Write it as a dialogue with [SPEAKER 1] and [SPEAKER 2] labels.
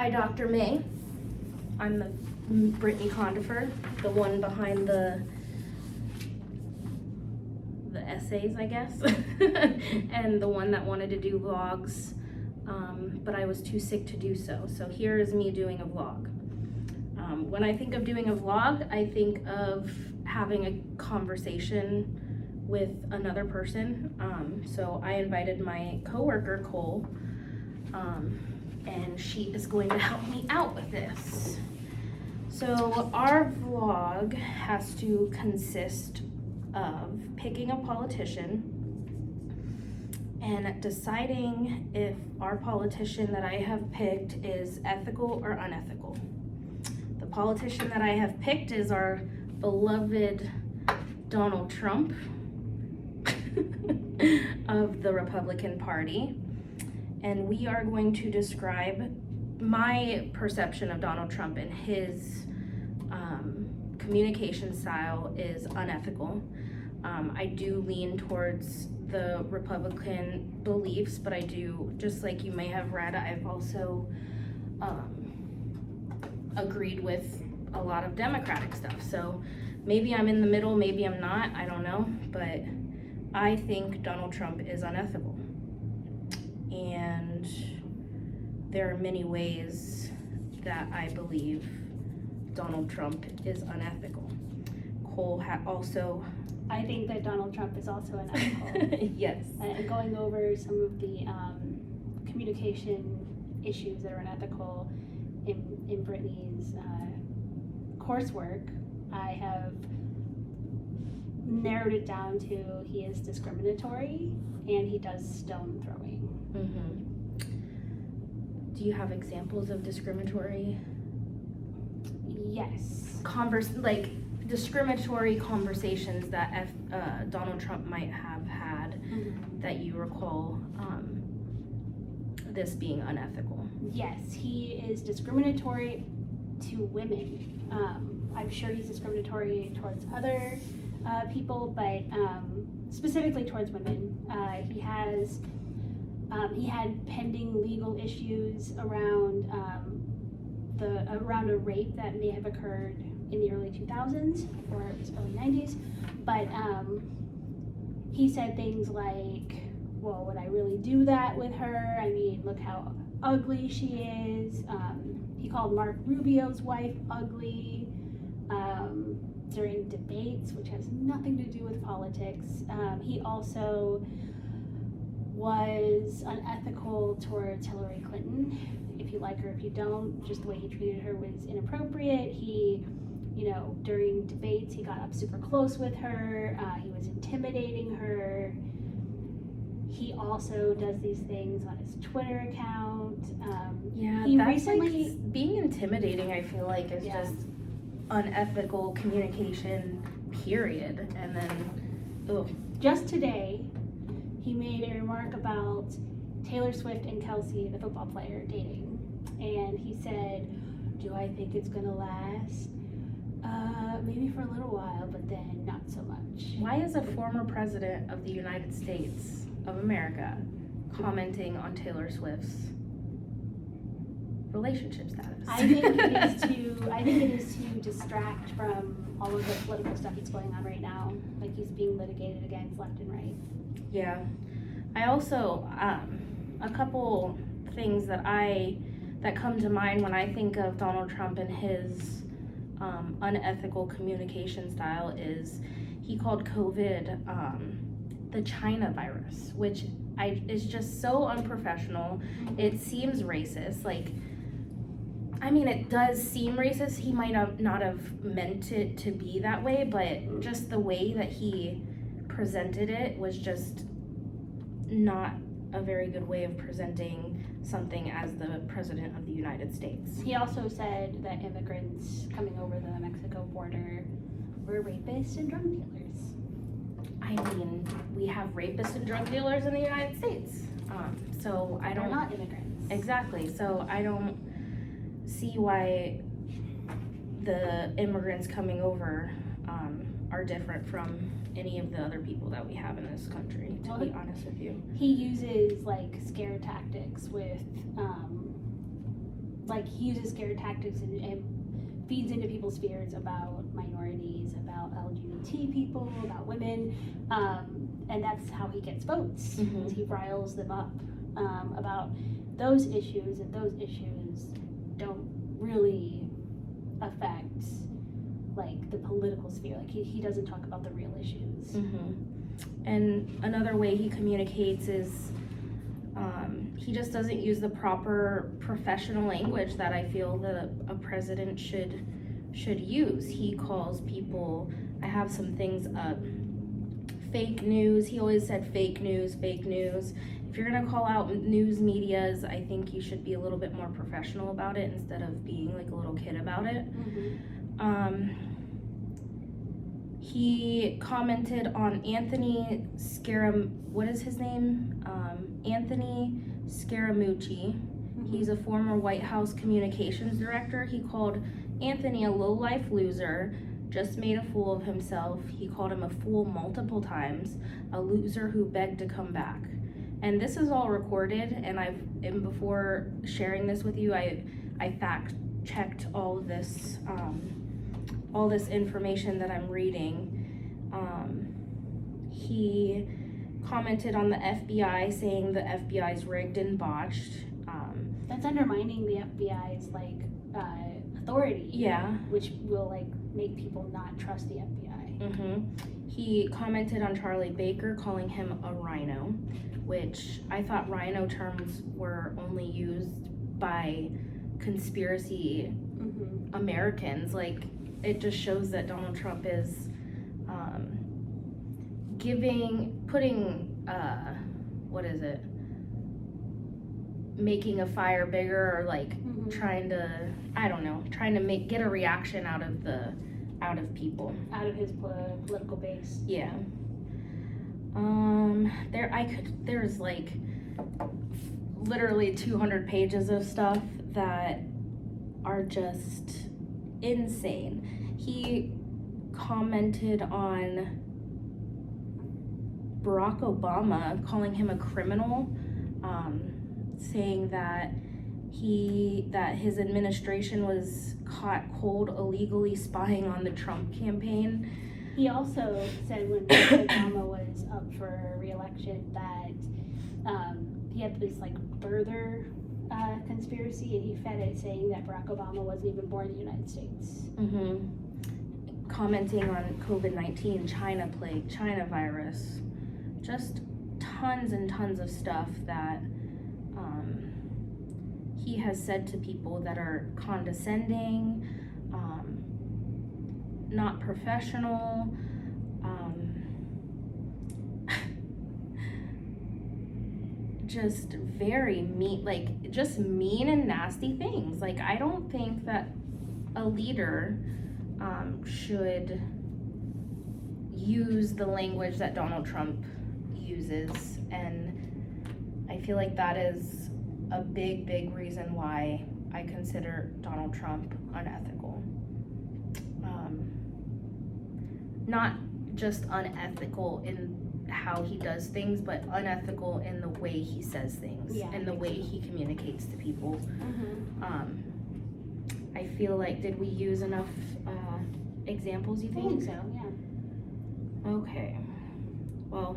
[SPEAKER 1] Hi, Dr. May. I'm the Brittany Condifer, the one behind the essays, I guess, and the one that wanted to do vlogs, but I was too sick to do so. So here is me doing a vlog. When I think of doing a vlog, I think of having a conversation with another person. So I invited my coworker, Cole, and she is going to help me out with this. So our vlog has to consist of picking a politician and deciding if our politician that I have picked is ethical or unethical. The politician that I have picked is our beloved Donald Trump of the Republican Party. And we are going to describe my perception of Donald Trump, and his communication style is unethical. I do lean towards the Republican beliefs, but I do, just like you may have read, I've also agreed with a lot of Democratic stuff. So maybe I'm in the middle, maybe I'm not, I don't know, but I think Donald Trump is unethical. And there are many ways that I believe Donald Trump is unethical. Cole also...
[SPEAKER 2] I think that Donald Trump is also unethical.
[SPEAKER 1] Yes.
[SPEAKER 2] And going over some of the communication issues that are unethical in Brittany's coursework, I have narrowed it down to he is discriminatory and he does stone throwing.
[SPEAKER 1] Mm-hmm. Do you have examples of discriminatory?
[SPEAKER 2] Yes.
[SPEAKER 1] Discriminatory conversations that Donald Trump might have had that you recall this being unethical?
[SPEAKER 2] Yes, he is discriminatory to women. I'm sure he's discriminatory towards other people, but specifically towards women. He had pending legal issues around around a rape that may have occurred in the early 2000s or it was early 90s, but he said things like, well, would I really do that with her? I mean, look how ugly she is. He called Mark Rubio's wife ugly during debates, which has nothing to do with politics. He also was unethical towards Hillary Clinton. If you like her, if you don't, just the way he treated her was inappropriate. He, during debates, he got up super close with her. He was intimidating her. He also does these things on his Twitter account.
[SPEAKER 1] Being intimidating, I feel like, is just unethical communication, period. And then,
[SPEAKER 2] just today, he made a remark about Taylor Swift and Kelsey, the football player, dating. And he said, do I think it's gonna last? Maybe for a little while, but then not so much.
[SPEAKER 1] Why is a former president of the United States of America commenting on Taylor Swift's relationship status?
[SPEAKER 2] I think it is to distract from all of the political stuff that's going on right now. Like, he's being litigated against left and right.
[SPEAKER 1] Yeah. I also, a couple things that come to mind when I think of Donald Trump and his unethical communication style is he called COVID the China virus, which is just so unprofessional. It seems racist. It does seem racist. He might not have meant it to be that way, but just the way that he presented it was just not a very good way of presenting something as the President of the United States.
[SPEAKER 2] He also said that immigrants coming over the Mexico border were rapists and drug dealers.
[SPEAKER 1] I mean, we have rapists and drug dealers in the United States. So I don't...
[SPEAKER 2] They're not immigrants.
[SPEAKER 1] Exactly. So I don't see why the immigrants coming over are different from any of the other people that we have in this country, to be honest with you.
[SPEAKER 2] He uses scare tactics with like he uses scare tactics and feeds into people's fears about minorities, about LGBT people, about women, and that's how he gets votes.
[SPEAKER 1] Mhm.
[SPEAKER 2] Is he riles them up about those issues, and those issues don't really affect like the political sphere. Like he doesn't talk about the real issues.
[SPEAKER 1] Mm-hmm. And another way he communicates is he just doesn't use the proper professional language that I feel that a president should use. He calls people, I have some things up, fake news. He always said fake news, fake news. If you're gonna call out news medias, I think you should be a little bit more professional about it instead of being like a little kid about it. He commented on Anthony what is his name? Anthony Scaramucci. He's a former White House communications director. He called Anthony a low-life loser, just made a fool of himself. He called him a fool multiple times, a loser who begged to come back. And this is all recorded, and before sharing this with you, I fact-checked all this information that I'm reading. He commented on the FBI, saying the FBI's rigged and botched.
[SPEAKER 2] That's undermining the FBI's authority.
[SPEAKER 1] Yeah.
[SPEAKER 2] Which will make people not trust the FBI.
[SPEAKER 1] Mm-hmm. He commented on Charlie Baker, calling him a rhino, which I thought rhino terms were only used by conspiracy Americans. Like, it just shows that Donald Trump is making a fire bigger, or trying to get a reaction out of people,
[SPEAKER 2] out of his political base.
[SPEAKER 1] Yeah. There's literally 200 pages of stuff that are just insane. He commented on Barack Obama, calling him a criminal, saying that his administration was caught cold illegally spying on the Trump campaign.
[SPEAKER 2] He also said when Obama was up for re-election that he had this further conspiracy, and he fed it, saying that Barack Obama wasn't even born in the United States.
[SPEAKER 1] Mm-hmm. Commenting on COVID-19, China plague, China virus, just tons and tons of stuff that he has said to people that are condescending, not professional, just very mean, just mean and nasty things. I don't think that a leader should use the language that Donald Trump uses, and I feel like that is a big reason why I consider Donald Trump unethical. Not just unethical in how he does things, but unethical in the way he says things, and the way he communicates to people. I feel like, did we use enough examples, you think?
[SPEAKER 2] I think so, yeah.
[SPEAKER 1] Okay. Well,